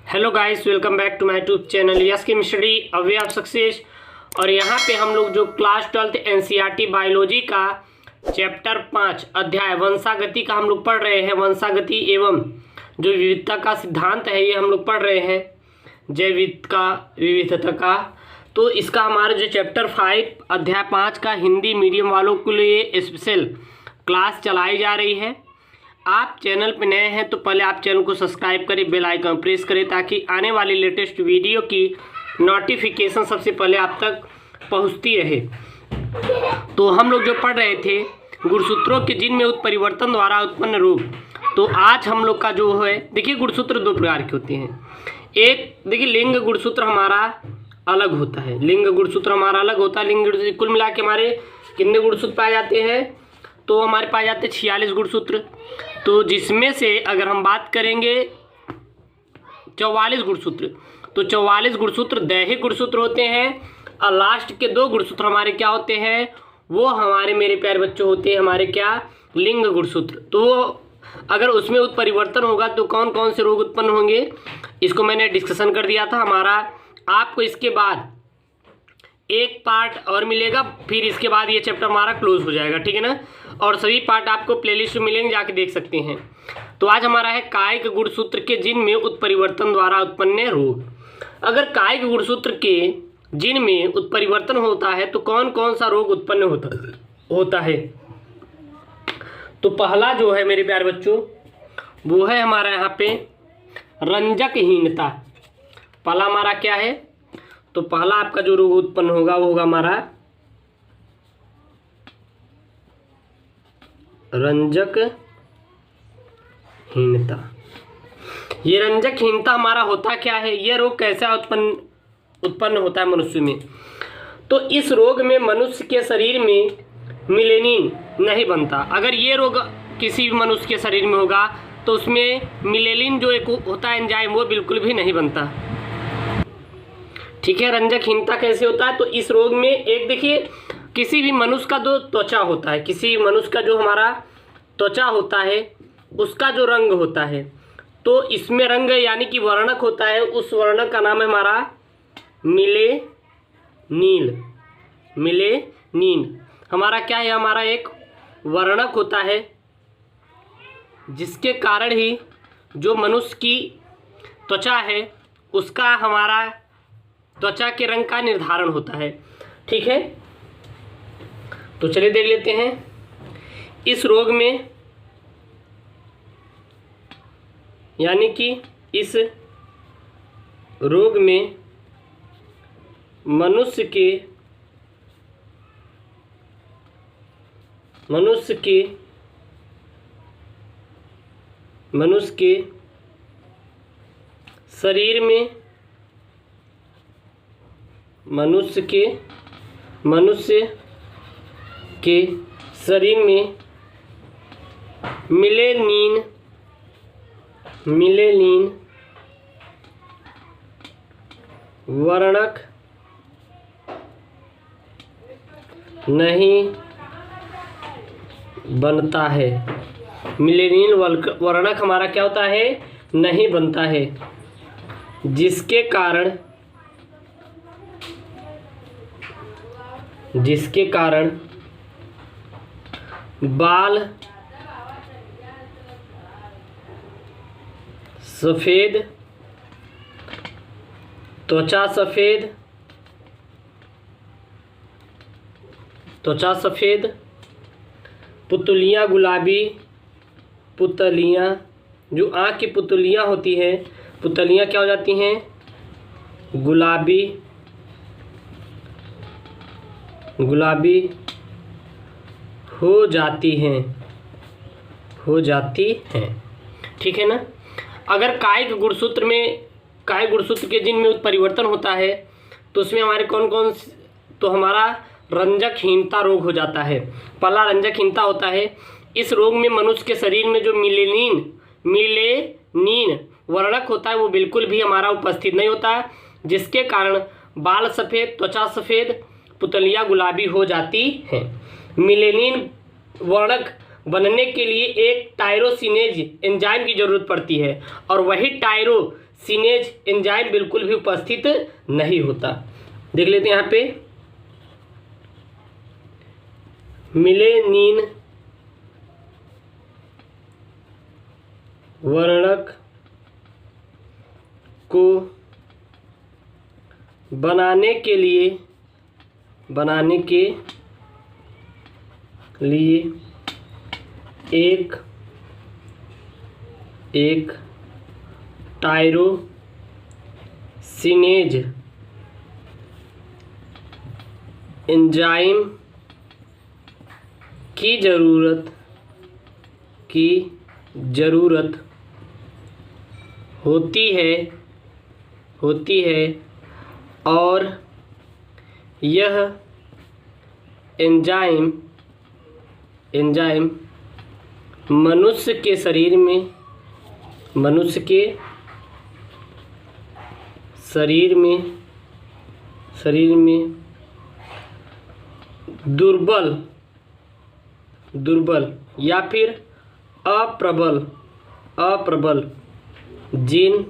Hello guys, welcome back to my YouTube channel yes chemistry a way of success. और यहाँ पे हम लोग जो क्लास 12 एनसीईआरटी बायोलॉजी का चैप्टर 5 अध्याय वंशागति का हम लोग पढ़ रहे हैं। वंशागति एवं जो विविधता का सिद्धांत है ये हम लोग पढ़ रहे हैं, जैव विविधता का। तो इसका हमारा जो चैप्टर 5 अध्याय 5 का हिंदी मीडियम वालों के लिए स्पेशल क्लास चलाई जा रही है। आप चैनल पर नए हैं तो पहले आप चैनल को सब्सक्राइब करें, बेल आइकन प्रेस करें ताकि आने वाली लेटेस्ट वीडियो की नोटिफिकेशन सबसे पहले आप तक पहुंचती रहे। तो हम लोग जो पढ़ रहे थे गुणसूत्रों के जिन में उत्परिवर्तन द्वारा उत्पन्न रोग। तो आज हम लोग का जो है, देखिए गुणसूत्र दो प्रकार के होते हैं। एक देखिए लिंग गुणसूत्र हमारा अलग होता है, लिंग गुणसूत्र हमारा अलग होता है। लिंग कुल मिला के हमारे कितने गुणसूत्र पाए जाते हैं? तो हमारे पाए जाते हैं 46 गुणसूत्र। तो जिसमें से अगर हम बात करेंगे 44 गुणसूत्र, तो 44 गुणसूत्र दैहिक गुणसूत्र होते हैं और लास्ट के 2 गुणसूत्र हमारे क्या होते हैं? वो हमारे मेरे प्यारे बच्चों होते हैं हमारे क्या? लिंग गुणसूत्र। तो अगर उसमें उत्परिवर्तन होगा तो कौन कौन से रोग उत्पन्न होंगे इसको मैंने डिस्कशन कर दिया था हमारा। आपको इसके बाद एक पार्ट और मिलेगा, फिर इसके बाद ये चैप्टर हमारा क्लोज हो जाएगा, ठीक है ना। और सभी पार्ट आपको प्लेलिस्ट में मिलेंगे, जाके देख सकते हैं। तो आज हमारा है कायिक गुणसूत्र के जिन में उत्परिवर्तन द्वारा उत्पन्न रोग। अगर कायिक गुणसूत्र के जिन में उत्परिवर्तन होता है तो कौन कौन सा रोग उत्पन्न होता है? तो पहला जो है मेरे प्यारे बच्चों वो है हमारा यहाँ पे रंजकहीनता। पहला हमारा क्या है? तो पहला आपका जो रोग उत्पन्न होगा वो होगा हमारा रंजकहीनता। ये रंजकहीनता हमारा होता क्या है? ये रोग कैसा उत्पन्न होता है मनुष्य में? तो इस रोग में मनुष्य के शरीर में मिलेनिन नहीं बनता। अगर ये रोग किसी भी मनुष्य के शरीर में होगा तो उसमें मिलेनिन जो एक होता है एंजाइम वो बिल्कुल भी नहीं बनता, ठीक है। रंजकहीनता कैसे होता है? तो इस रोग में एक देखिए किसी भी मनुष्य का जो त्वचा होता है, किसी मनुष्य का जो हमारा त्वचा होता है उसका जो रंग होता है, तो इसमें रंग यानी कि वर्णक होता है, उस वर्णक का नाम है हमारा मिलेनिन। हमारा क्या है? हमारा एक वर्णक होता है जिसके कारण ही जो मनुष्य की त्वचा है उसका हमारा त्वचा के रंग का निर्धारण होता है, ठीक है। तो चलिए देख लेते हैं। इस रोग में यानी कि इस रोग में मनुष्य के शरीर में मनुष्य के शरीर में मिलेनिन वर्णक नहीं बनता है। मिलेनिन वर्णक हमारा क्या होता है? नहीं बनता है, जिसके कारण बाल सफ़ेद, त्वचा सफ़ेद, पुतलियाँ गुलाबी, पुतलियाँ जो आँख की पुतलियाँ होती हैं, पुतलियाँ क्या हो जाती हैं? गुलाबी हो जाती हैं, ठीक है ना। अगर कायिक गुणसूत्र के जिन में उत्परिवर्तन होता है तो उसमें हमारे कौन कौन? तो हमारा रंजकहीनता रोग हो जाता है। पहला रंजकहीनता होता है। इस रोग में मनुष्य के शरीर में जो मिलेनिन वर्णक होता है वो बिल्कुल भी हमारा उपस्थित नहीं होता है, जिसके कारण बाल सफ़ेद, त्वचा सफ़ेद, पुतलियाँ गुलाबी हो जाती हैं। मिलेनिन वर्णक बनने के लिए एक टायरोसिनेज एंजाइम की ज़रूरत पड़ती है और वही टायरोसिनेज सिनेज एंजाइम बिल्कुल भी उपस्थित नहीं होता। देख लेते हैं यहाँ पे, मिलेनिन वर्णक को बनाने के लिए एक टायरोसिनेज एंजाइम की ज़रूरत होती है और यह एंजाइम मनुष्य के शरीर में दुर्बल या फिर अप्रबल जीन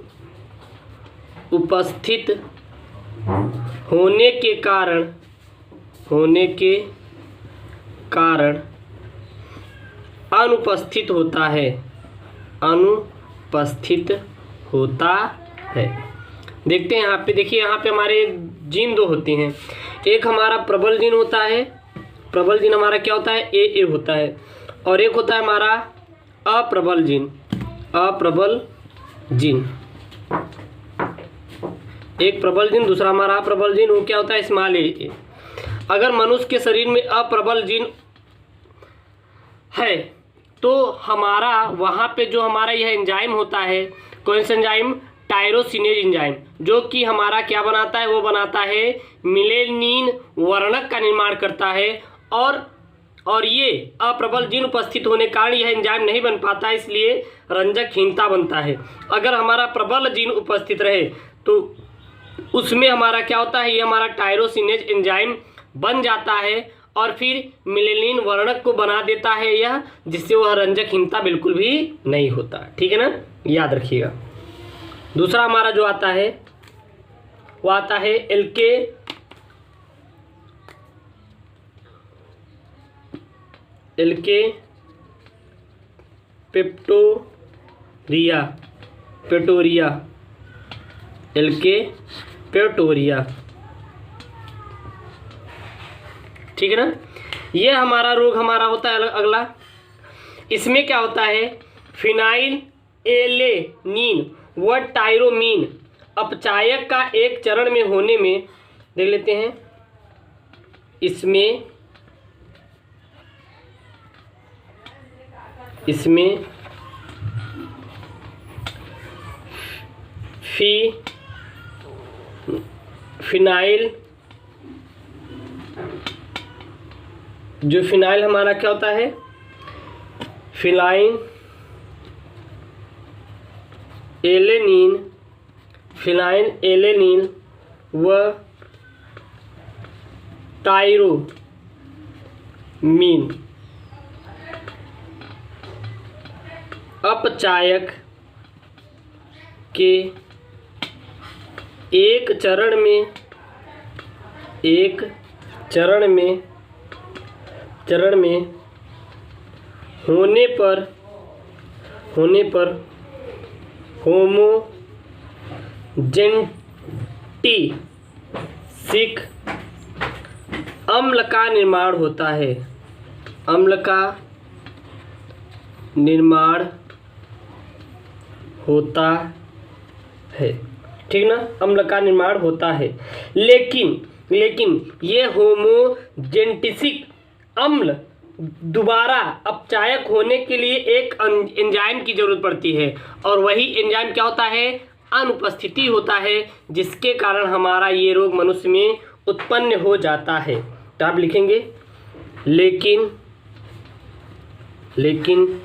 उपस्थित होने के कारण अनुपस्थित होता है। देखते हैं यहाँ पे, देखिए यहाँ पे हमारे जीन दो होते हैं। एक हमारा प्रबल जीन होता है, प्रबल जीन हमारा क्या होता है, ए होता है, और एक होता है हमारा अप्रबल जीन। एक प्रबल जीन, दूसरा हमारा अप्रबल जीन, वो क्या होता है, स्मॉल ए। अगर मनुष्य के शरीर में अप्रबल जीन है तो हमारा वहाँ पे जो हमारा यह एंजाइम होता है, कौन सा एंजाइम, टायरोसिनेज एंजाइम, जो कि हमारा क्या बनाता है, वो बनाता है मिलेनिन वर्णक का निर्माण करता है। और ये अप्रबल जीन उपस्थित होने के कारण यह एंजाइम नहीं बन पाता है, इसलिए रंजकहीनता बनता है। अगर हमारा प्रबल जीन उपस्थित रहे तो उसमें हमारा क्या होता है, ये हमारा टायरोसिनेज एंजाइम बन जाता है और फिर मिलेनिन वर्णक को बना देता है यह, जिससे वह रंजकहीनता बिल्कुल भी नहीं होता। ठीक है ना, याद रखिएगा। दूसरा हमारा जो आता है वो आता है एल्के पेटोरिया। ठीक है ना, ये हमारा रोग हमारा होता है अगला। इसमें क्या होता है, फिनाइल एलेनीन व टायरोमीन अपचायक का एक चरण में होने में, देख लेते हैं, इसमें फिनाइल, जो फिनाइल हमारा क्या होता है, फिनाइल एलेनीन व टायरोमीन अपचायक के एक चरण में होने पर होमोजेंटिसिक अम्ल का निर्माण होता है। ठीक ना, अम्ल का निर्माण होता है। लेकिन ये होमोजेंटिसिक अम्ल दोबारा अपचायक होने के लिए एक एंजाइम की जरूरत पड़ती है, और वही एंजाइम क्या होता है, अनुपस्थिति होता है, जिसके कारण हमारा ये रोग मनुष्य में उत्पन्न हो जाता है। तो आप लिखेंगे लेकिन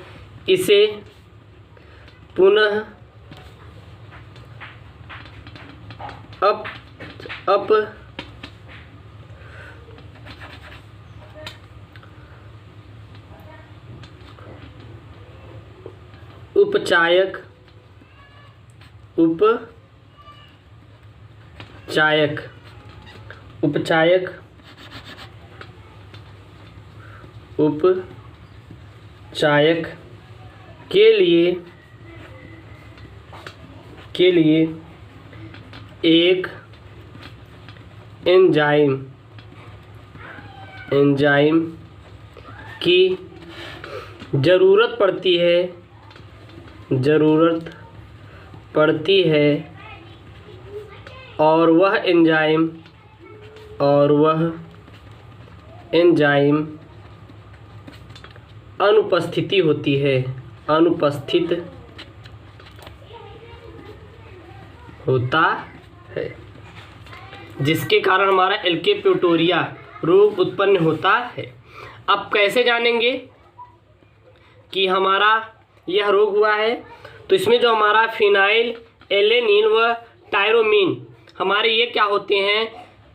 इसे पुनः उपचायक उपचायक उपचायक उपचायक के लिए एक एंजाइम की ज़रूरत पड़ती है और वह एंजाइम अनुपस्थित होता है, जिसके कारण हमारा एल्केप्टोरिया रोग उत्पन्न होता है। अब कैसे जानेंगे कि हमारा यह रोग हुआ है? तो इसमें जो हमारा फिनाइल एलेनिन व टायरोमीन हमारे ये क्या होते हैं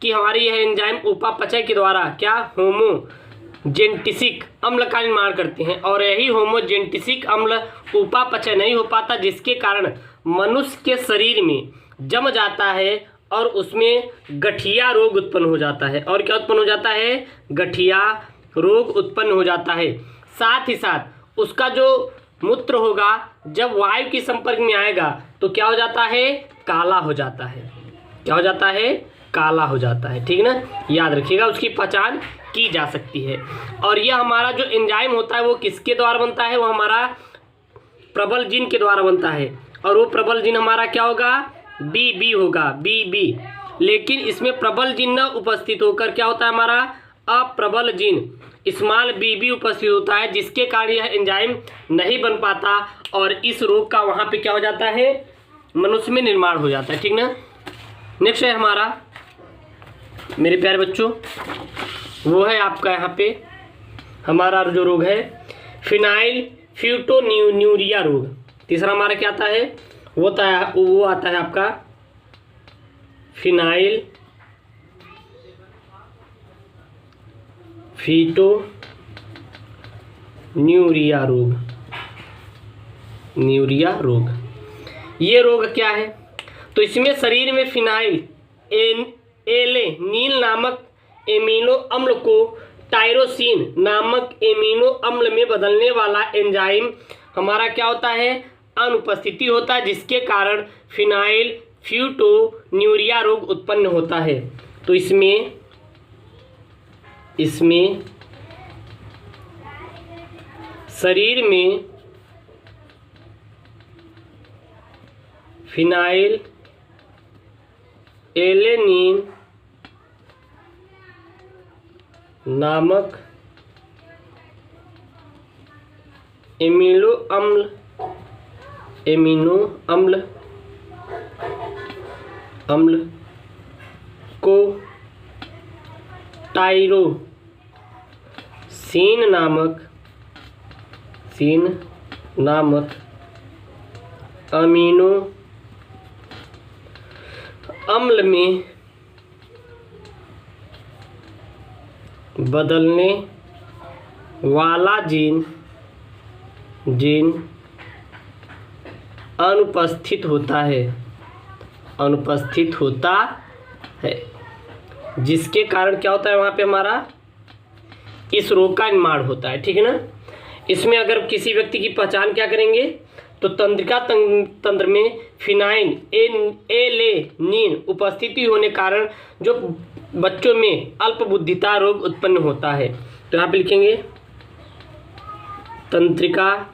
कि हमारे यह एंजाइम उपापचय के द्वारा क्या होमोजेंटिसिक अम्ल का निर्माण करते हैं, और यही होमोजेंटिसिक अम्ल उपापचय नहीं हो पाता, जिसके कारण मनुष्य के शरीर में जम जाता है और उसमें गठिया रोग उत्पन्न हो जाता है। और क्या उत्पन्न हो जाता है? गठिया रोग उत्पन्न हो जाता है। साथ ही साथ उसका जो मूत्र होगा जब वायु के संपर्क में आएगा तो क्या हो जाता है? काला हो जाता है। क्या हो जाता है? काला हो जाता है। ठीक ना, याद रखिएगा, उसकी पहचान की जा सकती है। और यह हमारा जो एंजाइम होता है वो किसके द्वारा बनता है? वो हमारा प्रबल जीन के द्वारा बनता है। और वो प्रबल जीन हमारा क्या होगा? बीबी होगा, बीबी। लेकिन इसमें प्रबल जीन न उपस्थित होकर क्या होता है? हमारा अप्रबल जीन स्मॉल बीबी उपस्थित होता है, जिसके कारण यह एंजाइम नहीं बन पाता और इस रोग का वहाँ पे क्या हो जाता है? मनुष्य में निर्माण हो जाता है। ठीक ना। नेक्स्ट है हमारा, मेरे प्यारे बच्चों, वो है आपका यहाँ पे हमारा जो रोग है फिनाइल फ्यूटोन्यूरिया रोग। तीसरा हमारा क्या आता है? वो आता है आपका फिनाइल फ्यूटोन्यूरिया रोग। ये रोग क्या है? तो इसमें शरीर में फिनाइल एलेनिन नामक एमिनो अम्ल को टायरोसिन नामक एमिनो अम्ल में बदलने वाला एंजाइम हमारा क्या होता है? अनुपस्थिति होता है, जिसके कारण फिनाइल फ्यूटोन्यूरिया रोग उत्पन्न होता है। तो इसमें शरीर में फिनाइल एलेनिन नामक एमिनो अम्ल को टायरोसिन नामक अमीनो अम्ल में बदलने वाला जीन अनुपस्थित होता है, जिसके कारण क्या होता है? वहाँ पे हमारा इस रोग का निर्माण होता है। ठीक है ना। इसमें अगर किसी व्यक्ति की पहचान क्या करेंगे तो तंत्रिका तंत्र में फिनाइल एलेनिन उपस्थिति होने कारण जो बच्चों में अल्पबुद्धिता रोग उत्पन्न होता है। तो यहाँ पे लिखेंगे तंत्रिका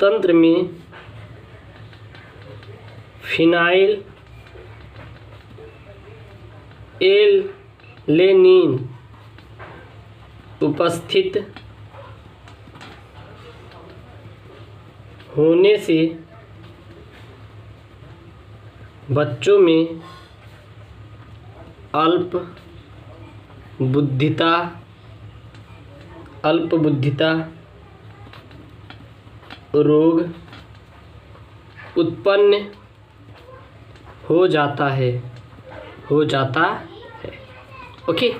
तंत्र में फिनाइल एलेनिन उपस्थित होने से बच्चों में अल्पबुद्धिता रोग उत्पन्न हो जाता है। ओके,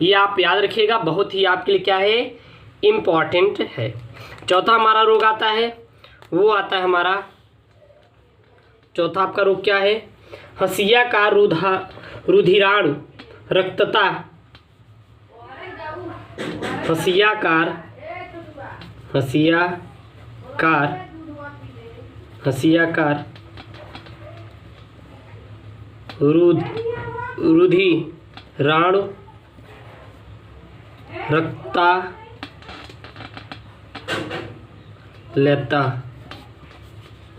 ये आप याद रखिएगा, बहुत ही आपके लिए क्या है? इम्पॉर्टेंट है। चौथा हमारा रोग आता है, वो आता है हमारा चौथा आपका रोग क्या है? हंसियाकार रुधिराणु रक्तता, हंसियाकार रुधिराणु रक्तता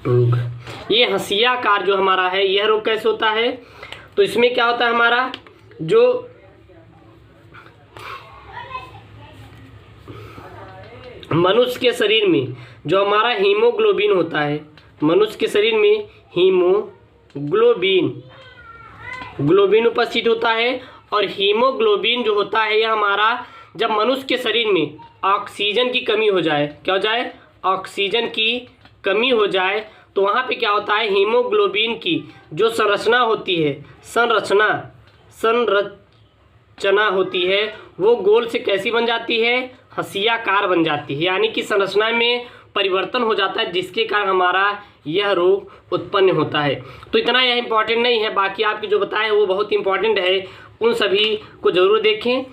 रोग। ये हंसियाकार जो हमारा है यह रोग कैसे होता है? तो इसमें क्या होता है, हमारा जो मनुष्य के शरीर में जो हमारा हीमोग्लोबिन होता है, मनुष्य के शरीर में ग्लोबिन उपस्थित होता है। और हीमोग्लोबिन जो होता है यह हमारा जब मनुष्य के शरीर में ऑक्सीजन की कमी हो जाए, क्या हो जाए? ऑक्सीजन की कमी हो जाए तो वहाँ पे क्या होता है, हीमोग्लोबिन की जो संरचना होती है, संरचना होती है, वो गोल से कैसी बन जाती है? हंसियाकार बन जाती है, यानी कि संरचना में परिवर्तन हो जाता है, जिसके कारण हमारा यह रोग उत्पन्न होता है। तो इतना यह इंपॉर्टेंट नहीं है, बाकी आपके जो बताए वो बहुत इंपॉर्टेंट है, उन सभी को ज़रूर देखें।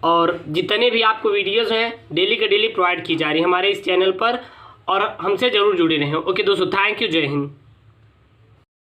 और जितने भी आपको वीडियोज़ हैं डेली के डेली प्रोवाइड की जा रही है हमारे इस चैनल पर, और हमसे ज़रूर जुड़े रहें। ओके दोस्तों, थैंक यू, जय हिंद।